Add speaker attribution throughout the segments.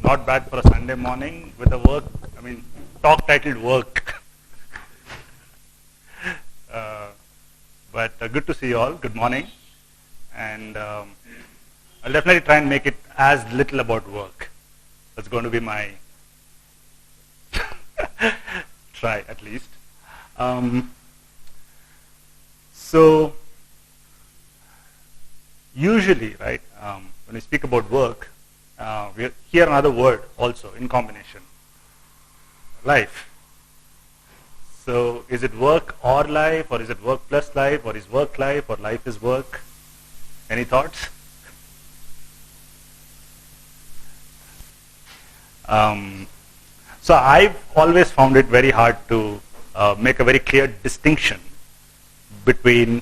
Speaker 1: Not bad for a Sunday morning with the work, talk titled work. But good to see you all. Good morning. And I'll definitely try and make it as little about work. That's going to be my try, at least. So, usually, right, when we speak about work, we hear another word also in combination. Life. So, is it work or life, or is it work plus life, or is work life, or life is work? Any thoughts? So I've always found it very hard to make a very clear distinction between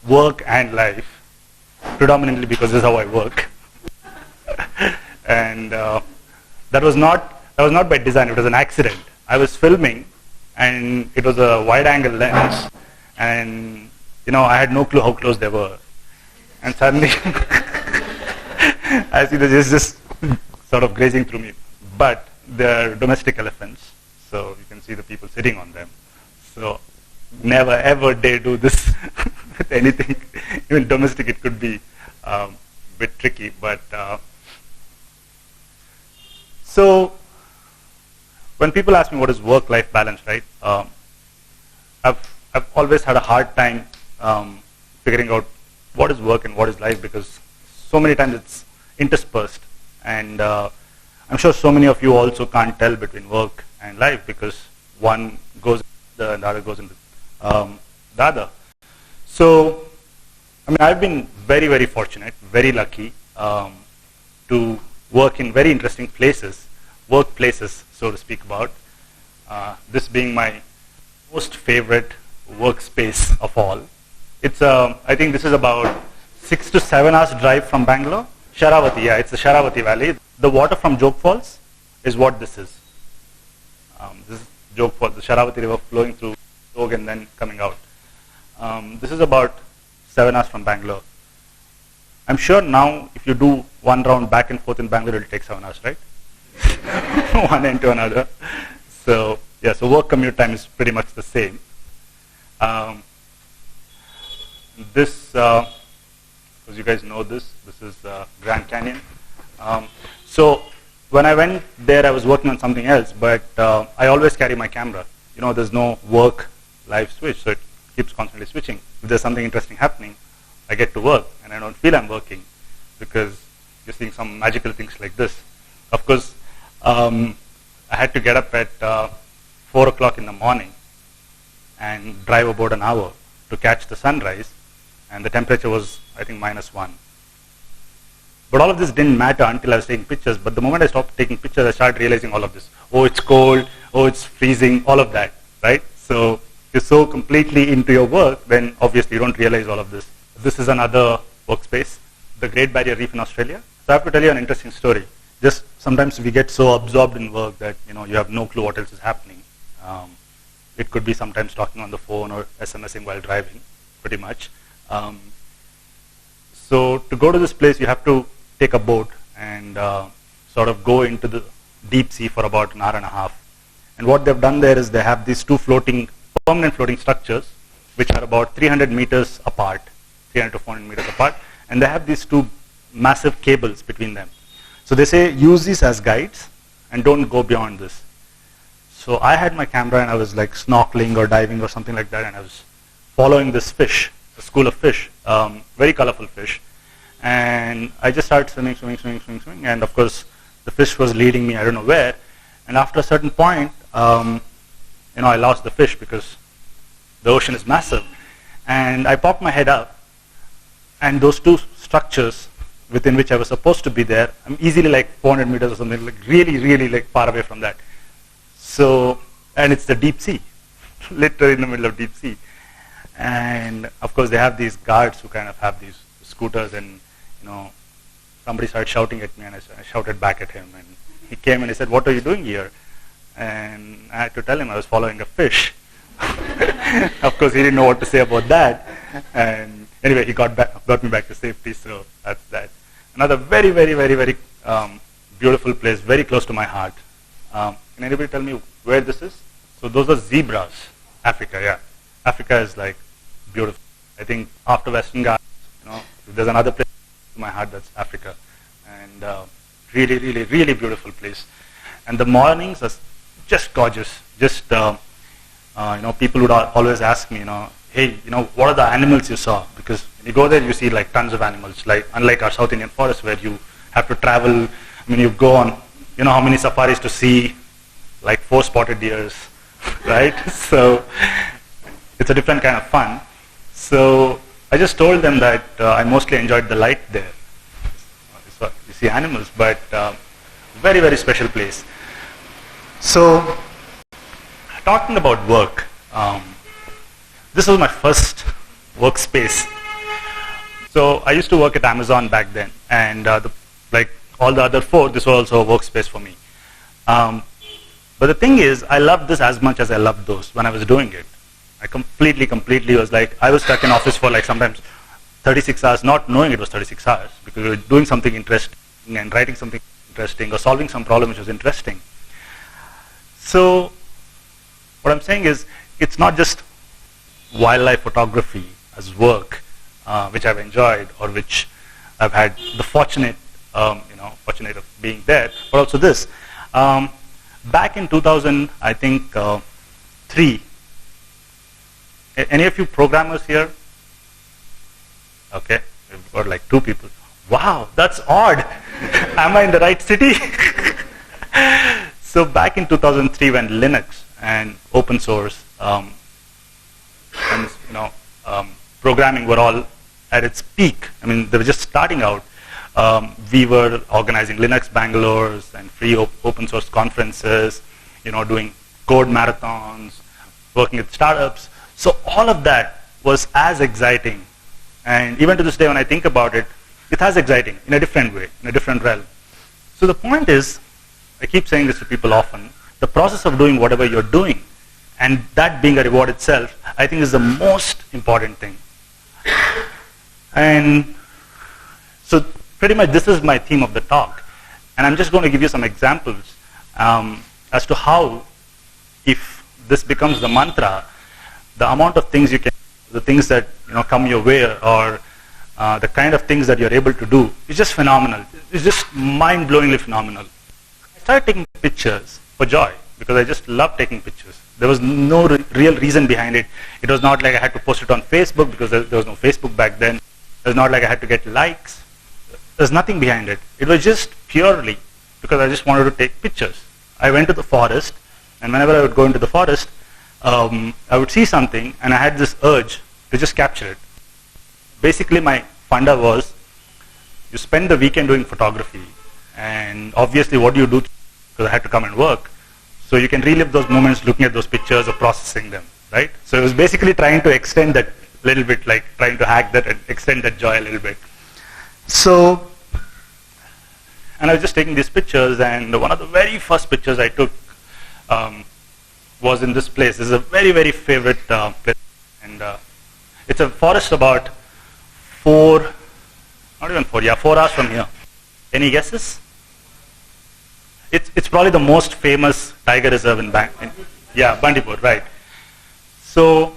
Speaker 1: work and life, predominantly because this is how I work. And that was not by design, it was an accident. I was filming and it was a wide angle lens, and I had no clue how close they were. And suddenly I see this just sort of grazing through me. But they're domestic elephants, so you can see the people sitting on them. So never ever dare do this with anything. Even domestic, it could be a bit tricky. But so when people ask me what is work-life balance, right? I've always had a hard time figuring out what is work and what is life, because so many times it's interspersed, and I'm sure so many of you also can't tell between work and life because one goes and the other goes into the other. So, I've been very, very fortunate, very lucky to work in very interesting places, workplaces, so to speak about. This being my most favorite workspace of all. It's I think this is about 6 to 7 hours drive from Bangalore. Sharavati, yeah, it's the Sharavati Valley. The water from Jog Falls is what this is. This is Jog Falls, the Sharavati River flowing through Jog and then coming out. This is about 7 hours from Bangalore. I'm sure now if you do one round back and forth in Bangalore, it will take 7 hours, right? One end to another. So, yeah, so work commute time is pretty much the same. This, as you guys know this is Grand Canyon. So when I went there, I was working on something else, but I always carry my camera. There's no work-life switch, so it keeps constantly switching. If there's something interesting happening, I get to work, and I don't feel I'm working because you're seeing some magical things like this. Of course, I had to get up at 4 o'clock in the morning and drive about an hour to catch the sunrise, and the temperature was, I think, -1. But all of this didn't matter until I was taking pictures. But the moment I stopped taking pictures, I started realizing all of this. Oh, it's cold. Oh, it's freezing. All of that, right? So if you're so completely into your work, then obviously you don't realize all of this. This is another workspace, the Great Barrier Reef in Australia. So I have to tell you an interesting story. Just sometimes we get so absorbed in work that you have no clue what else is happening. It could be sometimes talking on the phone or SMSing while driving, pretty much. So to go to this place, you have to take a boat and sort of go into the deep sea for about an hour and a half. And what they've done there is they have these two permanent floating structures, which are about 300 meters apart, 300 to 400 meters apart, and they have these two massive cables between them. So they say use these as guides and don't go beyond this. So I had my camera and I was like snorkeling or diving or something like that, and I was following this fish, a school of fish, very colorful fish. And I just started swimming, and of course the fish was leading me I don't know where. And after a certain point, I lost the fish because the ocean is massive. And I popped my head up, and those two structures within which I was supposed to be there, I'm easily like 400 meters or something, like really, really like far away from that. So, and it's the deep sea, literally in the middle of deep sea. And of course they have these guards who kind of have these scooters, and somebody started shouting at me, and I shouted back at him, and he came and he said, "What are you doing here?" And I had to tell him I was following a fish. Of course he didn't know what to say about that, and anyway he got me back to safety. So that's that. Another very, very, very, very beautiful place, very close to my heart. Can anybody tell me where this is? So those are zebras. Africa, yeah. Africa is like beautiful. I think after Western Ghats, if there's another place to my heart, that's Africa. And really, really, really beautiful place. And the mornings are just gorgeous. Just, people would always ask me, hey, what are the animals you saw? Because when you go there, you see like tons of animals, like unlike our South Indian forest where you have to travel. You go on, how many safaris to see, like 4 spotted deers, right? So it's a different kind of fun. So I just told them that I mostly enjoyed the light there. So you see animals, but very, very special place. So talking about work, this was my first workspace. So I used to work at Amazon back then, and like all the other 4, this was also a workspace for me. But the thing is, I loved this as much as I loved those when I was doing it. I completely was like, I was stuck in office for like sometimes 36 hours, not knowing it was 36 hours, because we were doing something interesting and writing something interesting or solving some problem which was interesting. So what I'm saying is, it's not just wildlife photography as work, which I've enjoyed or which I've had the fortunate of being there, but also this. Back in 2000, I think 3. Any of you programmers here? Okay, we've got like 2 people. Wow, that's odd. Am I in the right city? So back in 2003, when Linux and open source and programming were all at its peak. They were just starting out. We were organizing Linux Bangalores and free open source conferences, doing code marathons, working with startups. So all of that was as exciting. And even to this day, when I think about it, it's as exciting in a different way, in a different realm. So the point is, I keep saying this to people often, the process of doing whatever you're doing, and that being a reward itself, I think is the most important thing. And so pretty much this is my theme of the talk. And I'm just going to give you some examples as to how, if this becomes the mantra, the amount of things you can, the things that come your way, or the kind of things that you're able to do is just phenomenal. It's just mind-blowingly phenomenal. I started taking pictures for joy because I just love taking pictures. There was no real reason behind it. It was not like I had to post it on Facebook because there was no Facebook back then. It was not like I had to get likes. There's nothing behind it. It was just purely because I just wanted to take pictures. I went to the forest, and whenever I would go into the forest, I would see something, and I had this urge to just capture it. Basically, my funda was, you spend the weekend doing photography, and obviously what do you do? Because I had to come and work. So you can relive those moments looking at those pictures or processing them, right? So it was basically trying to extend that little bit, like trying to hack that and extend that joy a little bit. So, and I was just taking these pictures, and one of the very first pictures I took was in this place. This is a very, very favorite place. And it's a forest about 4 hours from here. Any guesses? It's probably the most famous tiger reserve in Bandipur, right. So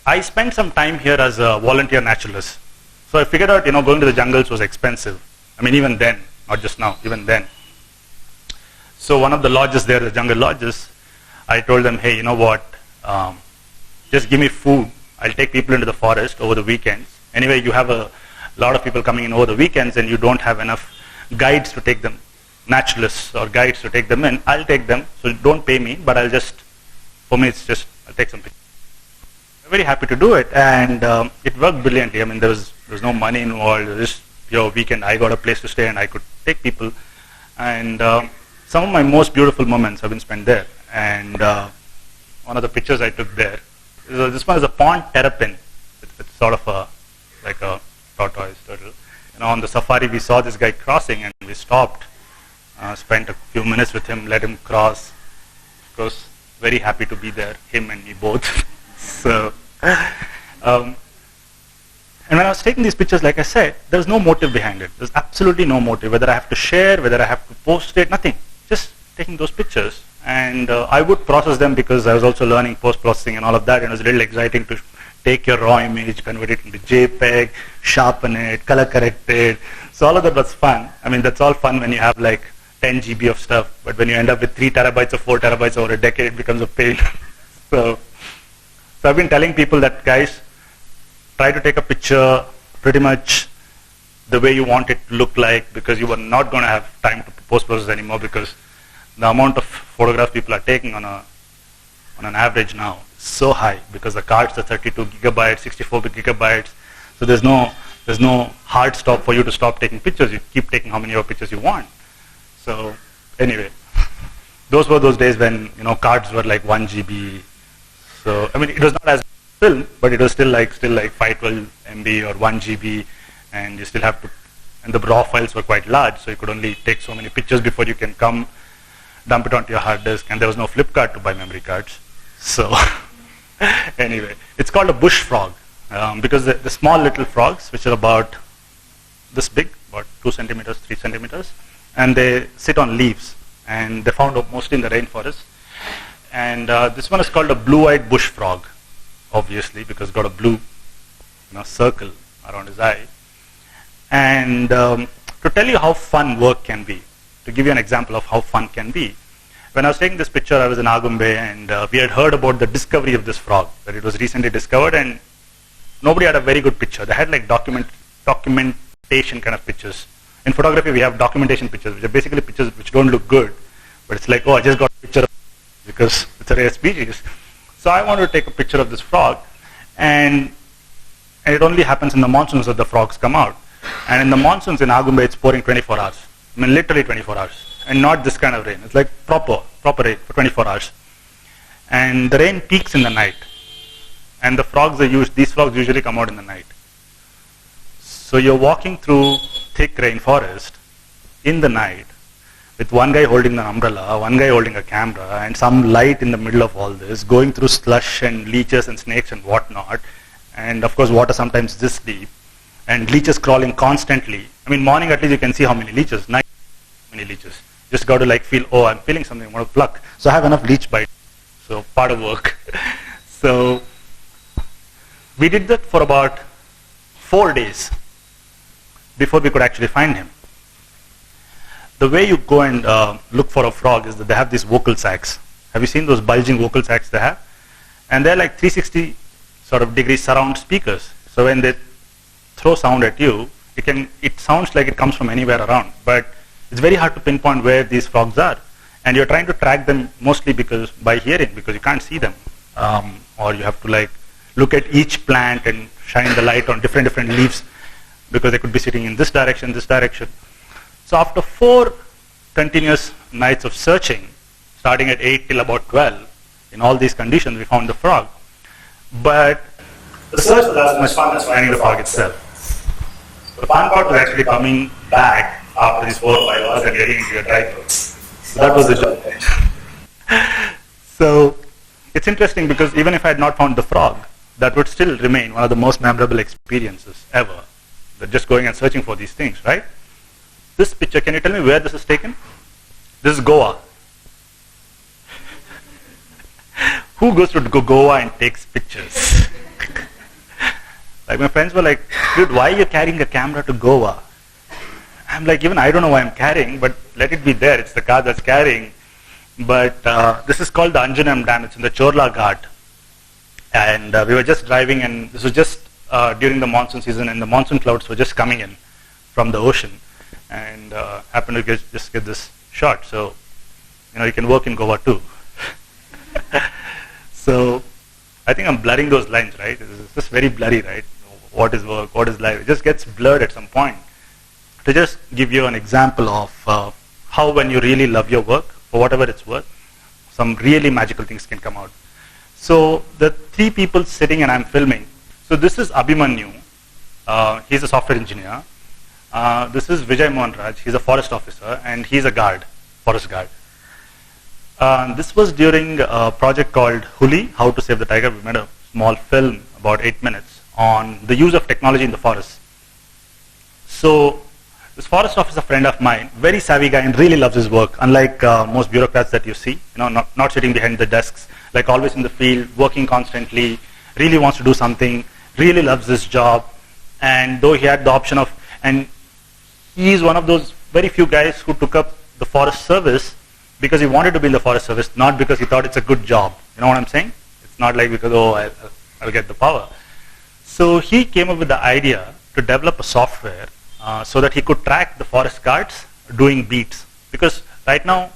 Speaker 1: I spent some time here as a volunteer naturalist. So I figured out, going to the jungles was expensive. Even then, not just now, even then. So one of the lodges there, the jungle lodges, I told them, hey, you know what, just give me food. I'll take people into the forest over the weekends. Anyway, you have a lot of people coming in over the weekends and you don't have enough guides to take them, naturalists or guides to take them in. I'll take them, so don't pay me, but I'll take some pictures. I'm very happy to do it, and it worked brilliantly. There was no money involved. It was just pure weekend. I got a place to stay and I could take people. And some of my most beautiful moments have been spent there. And one of the pictures I took there, this one is a pond terrapin. It's sort of like a tortoise turtle. On the safari, we saw this guy crossing, and we stopped, spent a few minutes with him, let him cross. Of course, very happy to be there, him and me both. So, And when I was taking these pictures, like I said, there's no motive behind it. There's absolutely no motive, whether I have to share, whether I have to post it, nothing. Just taking those pictures. And I would process them because I was also learning post-processing and all of that, and it was really exciting to take your raw image, convert it into JPEG, sharpen it, color correct it. So all of that was fun. I mean, that's all fun when you have like 10 GB of stuff, but when you end up with 3 terabytes or 4 terabytes over a decade, it becomes a pain. So I've been telling people that, guys, try to take a picture pretty much the way you want it to look like, because you are not going to have time to post-process anymore, because the amount of photographs people are taking on an average now is so high, because the cards are 32 gigabytes, 64 gigabytes. So there's no hard stop for you to stop taking pictures. You keep taking how many of pictures you want. So anyway, those were those days when cards were like 1 GB. So I mean, it was not as film, but it was still like 512 MB or 1 GB, and you still have to. And the raw files were quite large, so you could only take so many pictures before you can come dump it onto your hard disk. And there was no flip card to buy memory cards. So anyway, it's called a bush frog because the small little frogs, which are about this big, about 2 centimeters, 3 centimeters, and they sit on leaves, and they're found mostly in the rainforest. And this one is called a blue-eyed bush frog, obviously, because it's got a blue circle around his eye. And to tell you how fun work can be, to give you an example of how fun can be, when I was taking this picture, I was in Agumbe, and we had heard about the discovery of this frog, that it was recently discovered, and nobody had a very good picture. They had like documentation kind of pictures. In photography, we have documentation pictures, which are basically pictures which don't look good, but it's like, oh, I just got a picture of it because it's a rare species. So I wanted to take a picture of this frog, and it only happens in the monsoons that the frogs come out. And in the monsoons in Agumbe, it's pouring 24 hours. I mean, literally 24 hours. And not this kind of rain. It's like proper rain for 24 hours. And the rain peaks in the night. And these frogs usually come out in the night. So you're walking through thick rainforest in the night with one guy holding an umbrella, one guy holding a camera, and some light in the middle of all this, going through slush and leeches and snakes and whatnot. And of course, water sometimes this deep. And leeches crawling constantly. I mean, morning at least you can see how many leeches, night how many leeches. Just got to like feel, oh, I'm feeling something, I want to pluck. So I have enough leech bite. So part of work. So we did that for about 4 days before we could actually find him. The way you go and look for a frog is that they have these vocal sacs. Have you seen those bulging vocal sacs they have? And they're like 360 sort of degree surround speakers. So when they throw sound at you, it sounds like it comes from anywhere around, but it's very hard to pinpoint where these frogs are. And you're trying to track them mostly by hearing, because you can't see them. Or you have to like look at each plant and shine the light on different leaves, because they could be sitting in this direction. So after 4 continuous nights of searching, starting at 8 till about 12, in all these conditions, we found the frog. But the search was as much fun as finding the frog itself. The fun part was actually coming back after these 4 or 5 hours and getting into your drive-thru. So that was the job. So it's interesting, because even if I had not found the frog, that would still remain one of the most memorable experiences ever. Just going and searching for these things, right? This picture, can you tell me where this is taken? This is Goa. Who goes to Goa and takes pictures? Like my friends were like, dude, why are you carrying a camera to Goa? I'm like, even I don't know why I'm carrying, but let it be there. It's the car that's carrying. But this is called the Anjanam Dam. It's in the Chorla Ghat. And we were just driving, and this was just during the monsoon season, and the monsoon clouds were just coming in from the ocean. And happened to just get this shot. So, you can work in Goa too. So, I think I'm blurring those lines, right? It's just very blurry, right? What is work, what is life? It just gets blurred at some point. To just give you an example of how when you really love your work, for whatever it's worth, some really magical things can come out. So the 3 people sitting and I'm filming. So this is Abhimanyu. He's a software engineer. This is Vijay Mohanraj. He's a forest officer, and he's a guard, forest guard. This was during a project called Huli, How to Save the Tiger. We made a small film, about 8 minutes, on the use of technology in the forest. So this forest officer friend of mine, very savvy guy and really loves his work, unlike most bureaucrats that you see, not sitting behind the desks, like always in the field, working constantly, really wants to do something, really loves his job, and though he had the option of, and he is one of those very few guys who took up the forest service because he wanted to be in the forest service, not because he thought it's a good job. You know what I'm saying? It's not like because, I'll get the power. So he came up with the idea to develop a software so that he could track the forest guards doing beats. Because right now,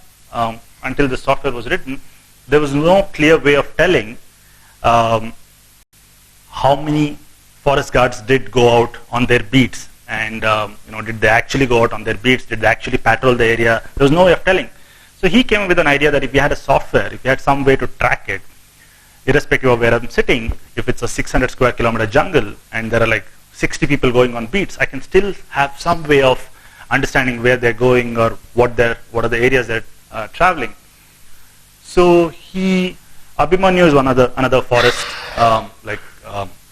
Speaker 1: until the software was written, there was no clear way of telling how many forest guards did go out on their beats. And did they actually go out on their beats? Did they actually patrol the area? There was no way of telling. So he came up with an idea that if you had a software, if you had some way to track it, irrespective of where I'm sitting, if it's a 600 square kilometer jungle and there are like 60 people going on beats, I can still have some way of understanding where they're going or what are the areas they're traveling. So Abhimanyu is another forest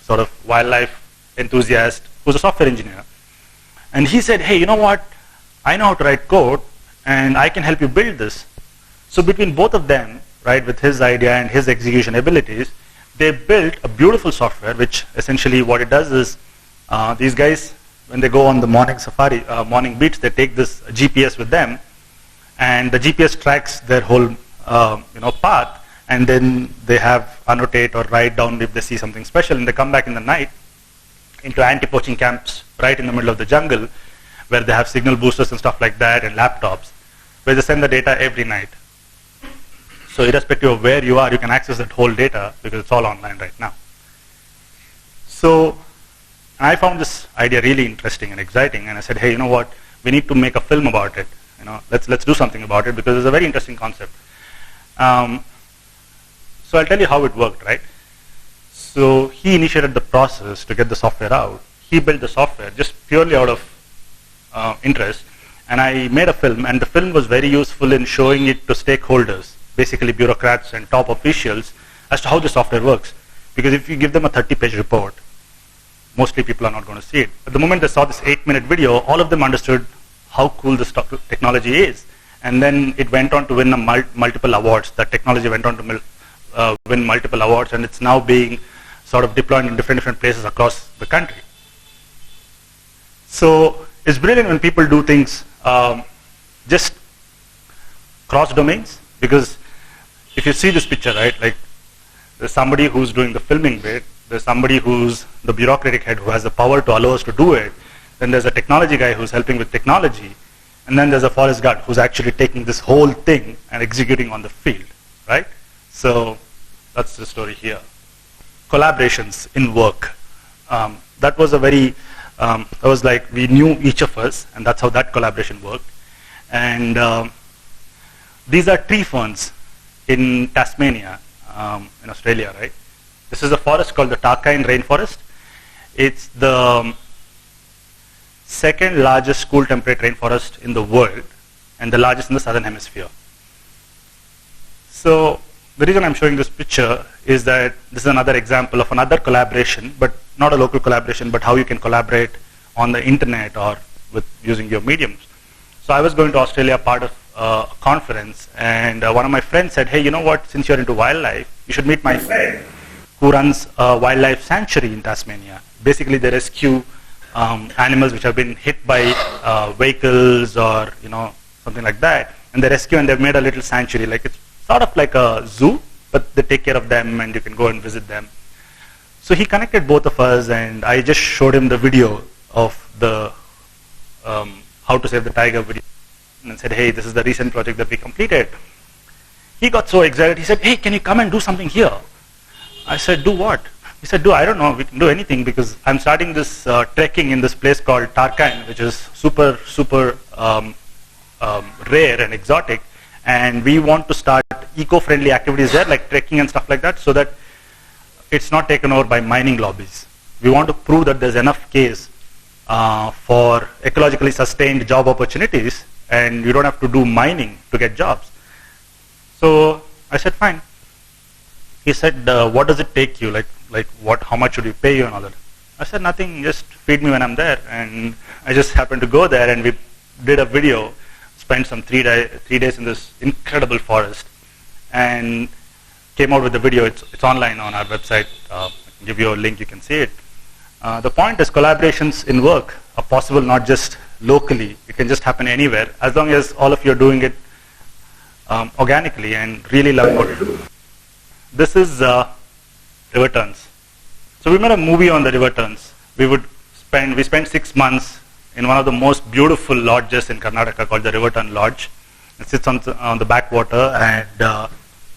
Speaker 1: sort of wildlife enthusiast who's a software engineer. And he said, hey, you know what? I know how to write code and I can help you build this. So between both of them, right, with his idea and his execution abilities, they built a beautiful software, which essentially what it does is these guys, when they go on the morning safari, morning beats, they take this GPS with them, and the GPS tracks their whole path, and then they have annotate or write down if they see something special, and they come back in the night into anti-poaching camps right in the middle of the jungle, where they have signal boosters and stuff like that and laptops, where they send the data every night. So irrespective of where you are, you can access that whole data because it's all online right now. So I found this idea really interesting and exciting, and I said, hey, you know what? We need to make a film about it. Let's do something about it because it's a very interesting concept. So I'll tell you how it worked, right? So he initiated the process to get the software out. He built the software just purely out of interest, and I made a film, and the film was very useful in showing it to stakeholders, basically bureaucrats and top officials, as to how the software works. Because if you give them a 30-page report, mostly people are not going to see it. At the moment they saw this 8-minute video, all of them understood how cool this technology is. And then it went on to win multiple awards. That technology went on to win multiple awards, and it's now being sort of deployed in different places across the country. So it's brilliant when people do things just cross domains, because if you see this picture, right, like there's somebody who's doing the filming bit, there's somebody who's the bureaucratic head who has the power to allow us to do it, then there's a technology guy who's helping with technology, and then there's a forest guard who's actually taking this whole thing and executing on the field, right? So that's the story here. Collaborations in work. That was like we knew each of us, and that's how that collaboration worked. And these are tree ferns in Tasmania, in Australia, right? This is a forest called the Tarkine rainforest. It's the second largest cool temperate rainforest in the world, and the largest in the southern hemisphere. So the reason I'm showing this picture is that this is another example of another collaboration, but not a local collaboration, but how you can collaborate on the internet or with using your mediums. So I was going to Australia, part of a conference, and one of my friends said, hey, you know what, since you're into wildlife, you should meet my friend who runs a wildlife sanctuary in Tasmania. Basically they rescue animals which have been hit by vehicles or something like that, and they rescue, and they've made a little sanctuary, like it's sort of like a zoo, but they take care of them and you can go and visit them. So he connected both of us, and I just showed him the video of the how to save the tiger video, and said, hey, this is the recent project that we completed. He got so excited, he said, hey, can you come and do something here? I said, do what? He said, I don't know, we can do anything, because I'm starting this trekking in this place called Tarkine, which is super rare and exotic, and we want to start eco-friendly activities there, like trekking and stuff like that, so that it's not taken over by mining lobbies. We want to prove that there's enough case for ecologically sustained job opportunities, and you don't have to do mining to get jobs. So I said, fine. He said, what does it take you? Like what? How much should we pay you and all that? I said, nothing, just feed me when I'm there. And I just happened to go there, and we did a video, spent some 3 days in this incredible forest, and came out with the video. It's online on our website. I can give you a link, you can see it. The point is, collaborations in work are possible not just locally. It can just happen anywhere, as long as all of you are doing it organically and really love what you do. This is river turns. So we made a movie on the river turns. We spent 6 months in one of the most beautiful lodges in Karnataka called the River Turn Lodge. It sits on the backwater, and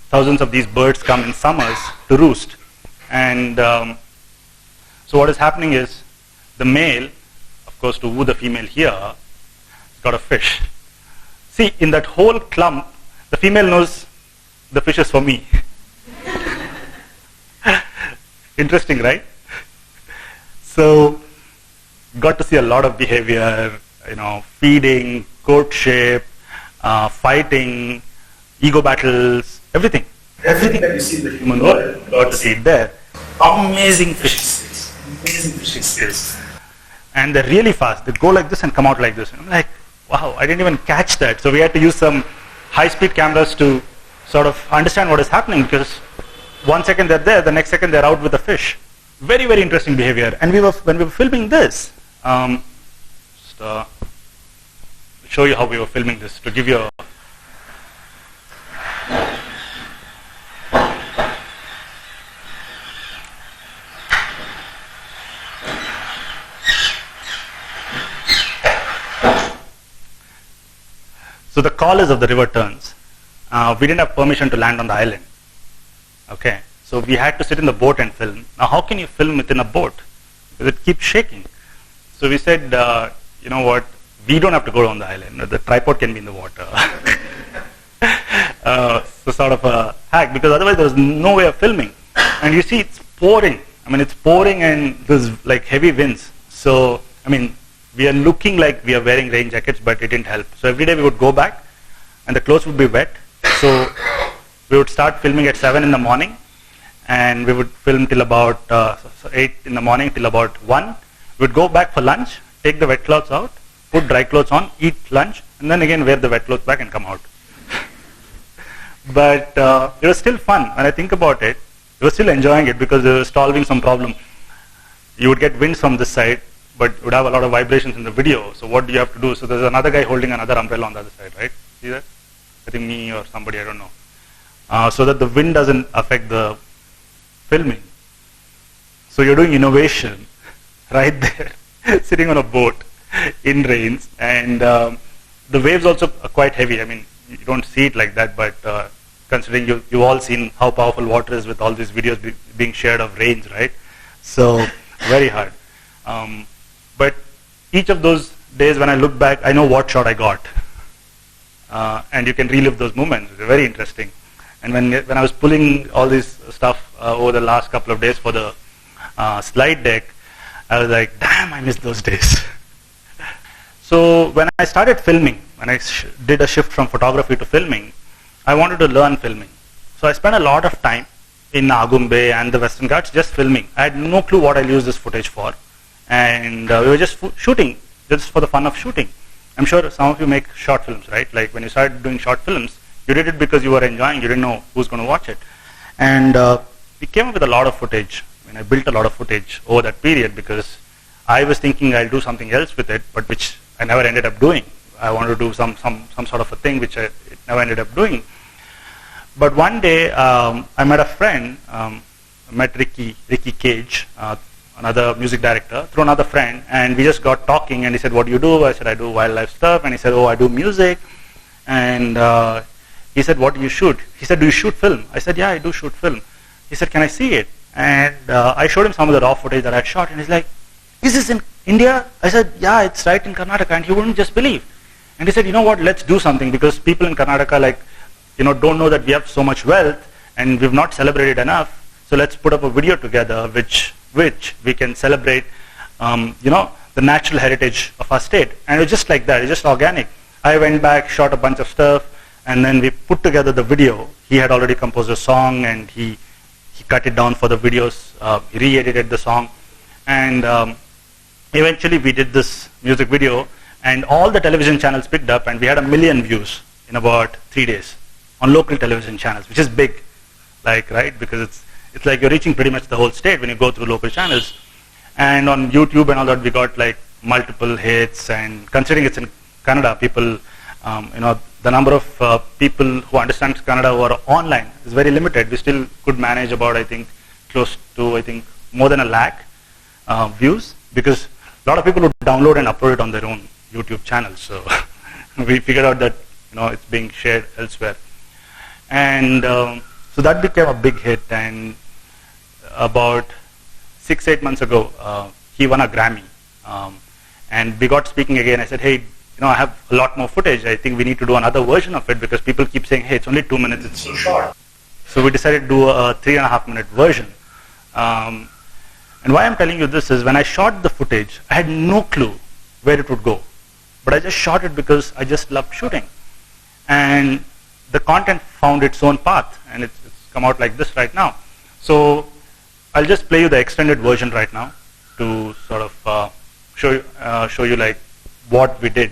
Speaker 1: thousands of these birds come in summers to roost. And so what is happening is, the male, of course, to woo the female here, has got a fish. See, in that whole clump, the female knows the fish is for me. Interesting, right? So, got to see a lot of behavior, feeding, courtship, fighting, ego battles, everything. Everything that you see in the human world, got to see it there. Amazing fishing skills. Amazing fishing skills. And they're really fast. They go like this and come out like this. And I'm like, wow, I didn't even catch that. So we had to use some high-speed cameras to sort of understand what is happening, because 1 second they're there, the next second they're out with the fish. Very, very interesting behavior. And when we were filming this, show you how we were filming this to give you a... So the call is of the river turns. We didn't have permission to land on the island. Okay, so we had to sit in the boat and film. Now, how can you film within a boat? Because it keeps shaking. So we said, you know what, we don't have to go on the island. The tripod can be in the water. So sort of a hack, because otherwise there was no way of filming. And you see, it's pouring. It's pouring, and there's like heavy winds. So, we are looking like we are wearing rain jackets, but it didn't help. So every day we would go back, and the clothes would be wet. So we would start filming at 7 in the morning, and we would film till about 8 in the morning till about 1. We would go back for lunch, take the wet clothes out, put dry clothes on, eat lunch, and then again wear the wet clothes back and come out. But it was still fun. When I think about it, we were still enjoying it, because we were solving some problem. You would get winds from this side, but it would have a lot of vibrations in the video. So what do you have to do? So there's another guy holding another umbrella on the other side, right? See that? I think me or somebody, I don't know. So that the wind doesn't affect the filming. So you're doing innovation right there, sitting on a boat in rains, and the waves also are quite heavy. You don't see it like that, but considering you've all seen how powerful water is with all these videos being shared of rains, right? So very hard. But each of those days, when I look back, I know what shot I got. And you can relive those moments. It's very interesting. And when I was pulling all this stuff over the last couple of days for the slide deck, I was like, damn, I missed those days. So when I started filming, when I did a shift from photography to filming, I wanted to learn filming. So I spent a lot of time in Agumbe and the Western Ghats just filming. I had no clue what I'll use this footage for. And we were just shooting, just for the fun of shooting. I'm sure some of you make short films, right? Like when you started doing short films, you did it because you were enjoying, you didn't know who's going to watch it. And we came up with a lot of footage. I built a lot of footage over that period, because I was thinking I'll do something else with it, but which I never ended up doing. I wanted to do some sort of a thing which I never ended up doing. But one day I met a friend, met Ricky Cage, another music director, through another friend, and we just got talking, and he said, what do you do? I said, I do wildlife stuff. And he said, oh, I do music. And he said, what do you shoot? He said, do you shoot film? I said, yeah, I do shoot film. He said, can I see it? And I showed him some of the raw footage that I had shot, and he's like, is this in India? I said, yeah, it's right in Karnataka. And he wouldn't just believe. And he said, you know what, let's do something, because people in Karnataka don't know that we have so much wealth, and we've not celebrated enough. So let's put up a video together which we can celebrate, the natural heritage of our state. And it was just like that, it's just organic. I went back, shot a bunch of stuff, and then we put together the video. He had already composed a song, and he cut it down for the videos, he re-edited the song, And eventually we did this music video, and all the television channels picked up, and we had 1 million views in about 3 days on local television channels, which is big, like, right? Because it's like you're reaching pretty much the whole state when you go through local channels. And on YouTube and all that, we got like multiple hits, and considering it's in Kannada, people, the number of people who understand Kannada who are online is very limited. We still could manage about, I think, close to, more than 1 lakh views, because a lot of people would download and upload it on their own YouTube channels. So we figured out that it's being shared elsewhere, and so that became a big hit. And about 6-8 months ago, he won a Grammy, and we got speaking again. I said, hey, I have a lot more footage. I think we need to do another version of it, because people keep saying, hey, it's only 2 minutes, it's so short. So we decided to do a 3.5-minute version. And why I'm telling you this is, when I shot the footage, I had no clue where it would go. But I just shot it because I just loved shooting. And the content found its own path, and it's come out like this right now. So I'll just play you the extended version right now to sort of show you like what we did.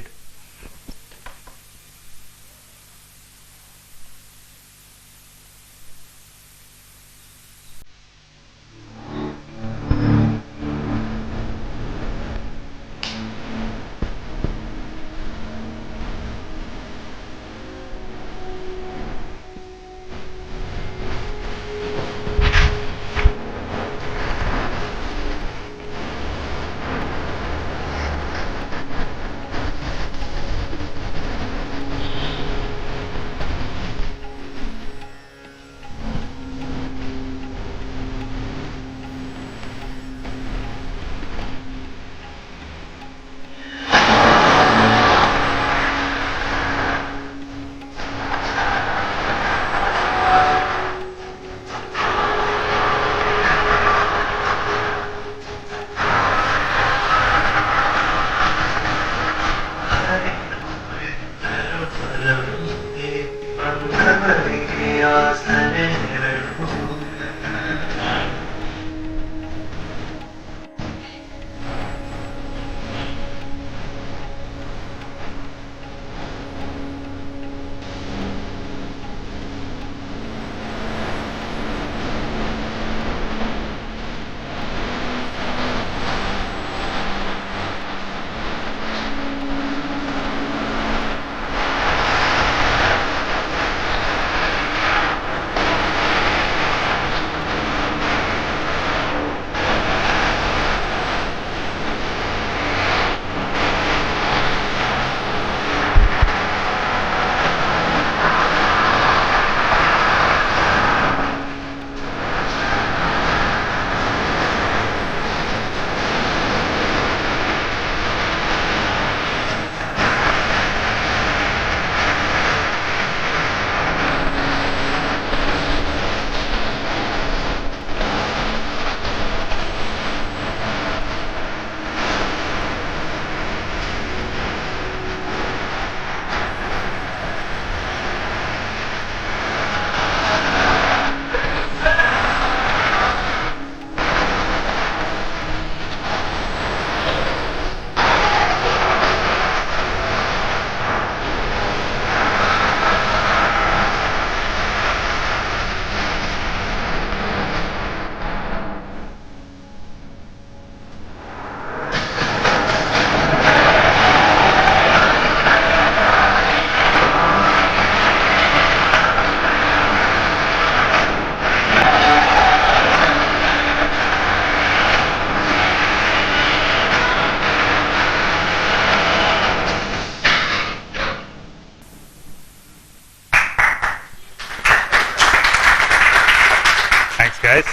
Speaker 1: Guys.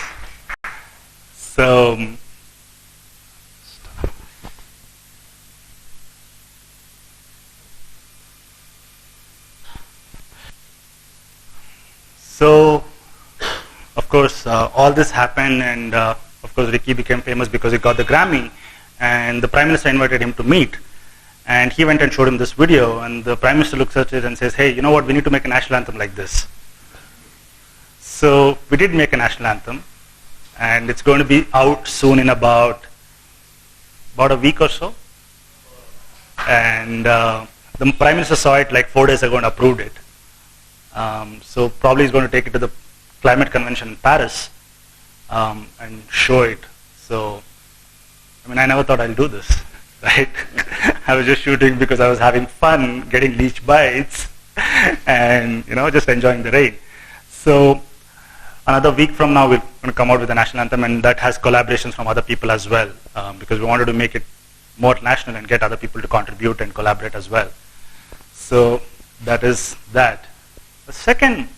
Speaker 1: So of course all this happened, and of course Ricky became famous because he got the Grammy, and the Prime Minister invited him to meet, and he went and showed him this video, and the Prime Minister looks at it and says, hey, you know what, we need to make a national anthem like this. So we did make a national anthem, and it's going to be out soon in about about a week or so. And the Prime Minister saw it like 4 days ago and approved it. So probably he's going to take it to the climate convention in Paris and show it. So, I mean, I never thought I'll do this, right? I was just shooting because I was having fun, getting leech bites, and just enjoying the rain. So another week from now, we're going to come out with the national anthem, and that has collaborations from other people as well, because we wanted to make it more national and get other people to contribute and collaborate as well. So that is that. The second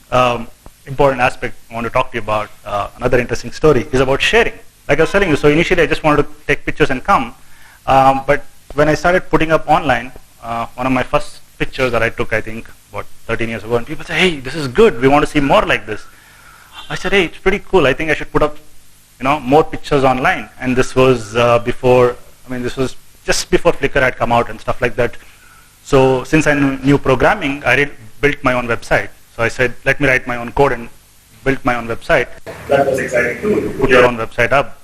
Speaker 1: important aspect I want to talk to you about, another interesting story, is about sharing. Like I was telling you, so initially I just wanted to take pictures and come, but when I started putting up online, one of my first pictures that I took, I think, about 13 years ago, and people say, hey, this is good, we want to see more like this. I said, hey, it's pretty cool, I think I should put up more pictures online. And this was this was just before Flickr had come out and stuff like that. So since I knew programming, I built my own website. So I said, let me write my own code, and built my own website. That was exciting too. Put your own website up,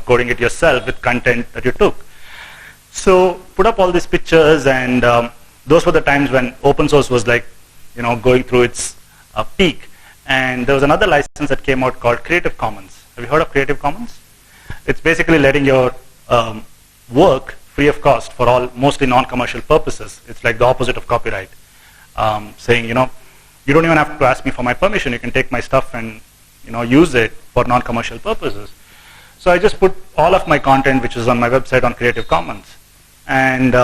Speaker 1: coding it yourself with content that you took. So put up all these pictures, and those were the times when open source was like, going through its peak. And there was another license that came out called Creative Commons. Have you heard of Creative Commons? It's basically letting your work free of cost for all mostly non-commercial purposes. It's like the opposite of copyright, saying, you don't even have to ask me for my permission. You can take my stuff and use it for non-commercial purposes. So I just put all of my content, which is on my website, on Creative Commons. And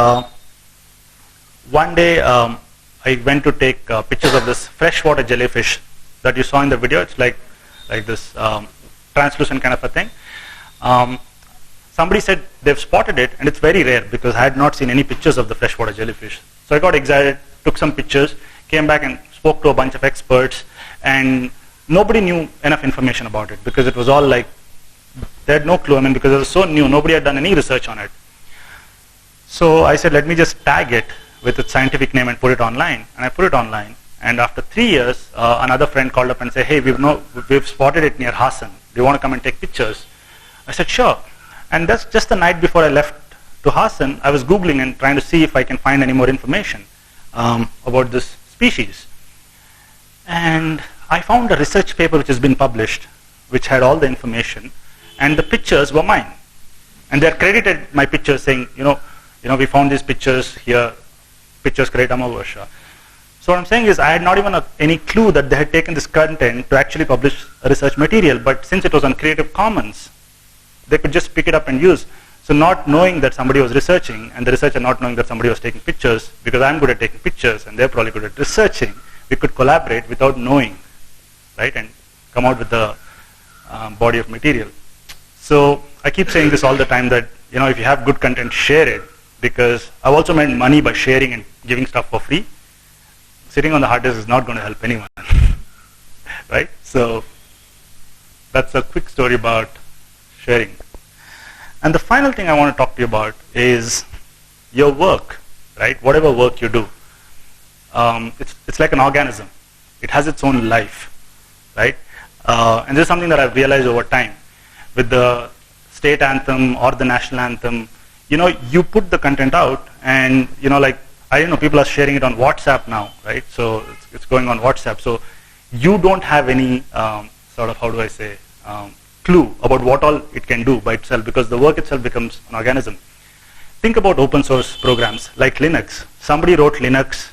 Speaker 1: one day I went to take pictures of this freshwater jellyfish that you saw in the video. It's like this translucent kind of a thing. Somebody said they've spotted it, and it's very rare because I had not seen any pictures of the freshwater jellyfish. So I got excited, took some pictures, came back and spoke to a bunch of experts, and nobody knew enough information about it because it was all like, they had no clue. Because it was so new, nobody had done any research on it. So I said, let me just tag it with its scientific name and put it online. And I put it online. And after 3 years, another friend called up and said, hey, we've spotted it near Hassan. Do you want to come and take pictures? I said, sure. And that's just the night before I left to Hassan, I was Googling and trying to see if I can find any more information about this species. And I found a research paper which has been published, which had all the information, and the pictures were mine. And they credited my pictures saying, we found these pictures here, pictures create Amoghavarsha. So what I'm saying is I had not even any clue that they had taken this content to actually publish a research material, but since it was on Creative Commons, they could just pick it up and use. So not knowing that somebody was researching, and the researcher not knowing that somebody was taking pictures, because I'm good at taking pictures and they're probably good at researching, we could collaborate without knowing, right, and come out with the body of material. So I keep saying this all the time that, if you have good content, share it, because I've also made money by sharing and giving stuff for free. Sitting on the hard disk is not going to help anyone, right? So that's a quick story about sharing. And the final thing I want to talk to you about is your work, right? Whatever work you do. It's like an organism. It has its own life, right? And this is something that I've realized over time. With the state anthem or the national anthem, you put the content out, and people are sharing it on WhatsApp now, right? So it's going on WhatsApp. So you don't have any clue about what all it can do by itself, because the work itself becomes an organism. Think about open source programs like Linux. Somebody wrote Linux,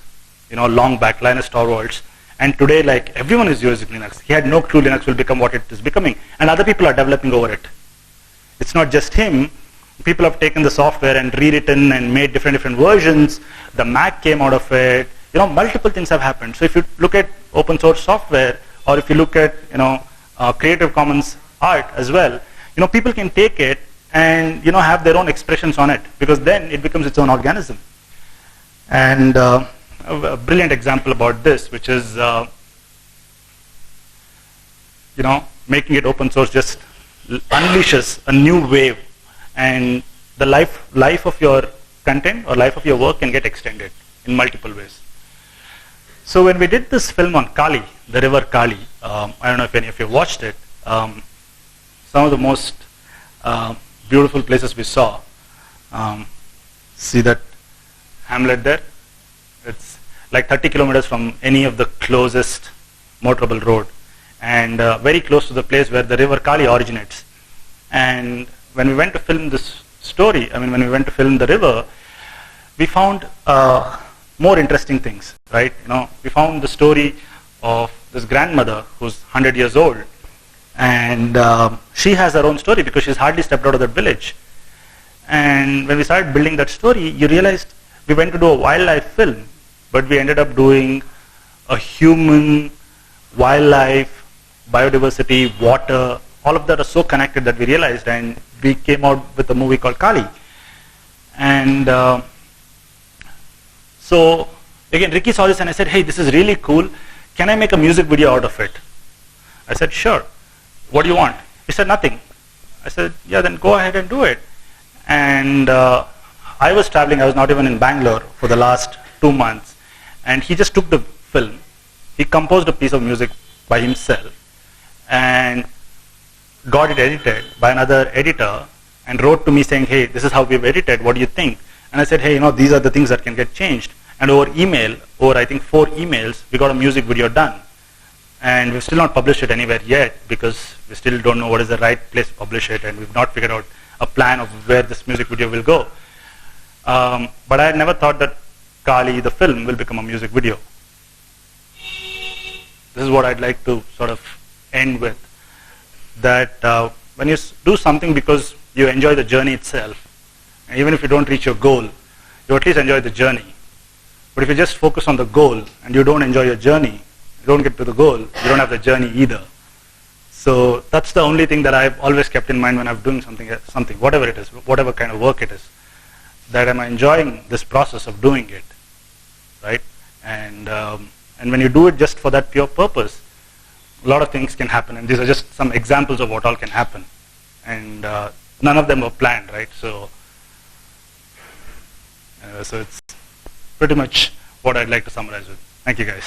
Speaker 1: long back, Linus Torvalds, and today everyone is using Linux. He had no clue Linux will become what it is becoming, and other people are developing over it. It's not just him. People have taken the software and rewritten and made different versions. The Mac came out of it. Multiple things have happened. So if you look at open source software, or if you look at Creative Commons art as well, people can take it and have their own expressions on it, because then it becomes its own organism. And a brilliant example about this, which is making it open source, just unleashes a new wave, and the life of your content or life of your work can get extended in multiple ways. So when we did this film on Kali, the river Kali, I don't know if any of you watched it, some of the most beautiful places we saw. See that hamlet there? It's like 30 kilometers from any of the closest motorable road, and very close to the place where the river Kali originates. And when we went to film this story, when we went to film the river, we found more interesting things, right? We found the story of this grandmother who's 100 years old, and she has her own story because she's hardly stepped out of that village. And when we started building that story, you realized we went to do a wildlife film, but we ended up doing a human, wildlife, biodiversity, water, all of that are so connected that we realized, and we came out with a movie called Kali. And so again, Ricky saw this and I said, hey, this is really cool. Can I make a music video out of it? I said, sure. What do you want? He said, nothing. I said, yeah, then go ahead and do it. And I was traveling, I was not even in Bangalore for the last 2 months. And he just took the film. He composed a piece of music by himself and got it edited by another editor and wrote to me saying, hey, this is how we've edited, what do you think? And I said, hey, these are the things that can get changed. And over email, over I think 4 emails, we got a music video done. And we've still not published it anywhere yet because we still don't know what is the right place to publish it, and we've not figured out a plan of where this music video will go. But I had never thought that Kali, the film, will become a music video. This is what I'd like to sort of end with. That when you do something because you enjoy the journey itself, and even if you don't reach your goal, you at least enjoy the journey. But if you just focus on the goal and you don't enjoy your journey, you don't get to the goal, you don't have the journey either. So that's the only thing that I've always kept in mind when I'm doing something, whatever it is, whatever kind of work it is, that am I enjoying this process of doing it, right? And when you do it just for that pure purpose, a lot of things can happen, and these are just some examples of what all can happen. And none of them were planned, right? So it's pretty much what I'd like to summarize with. Thank you, guys.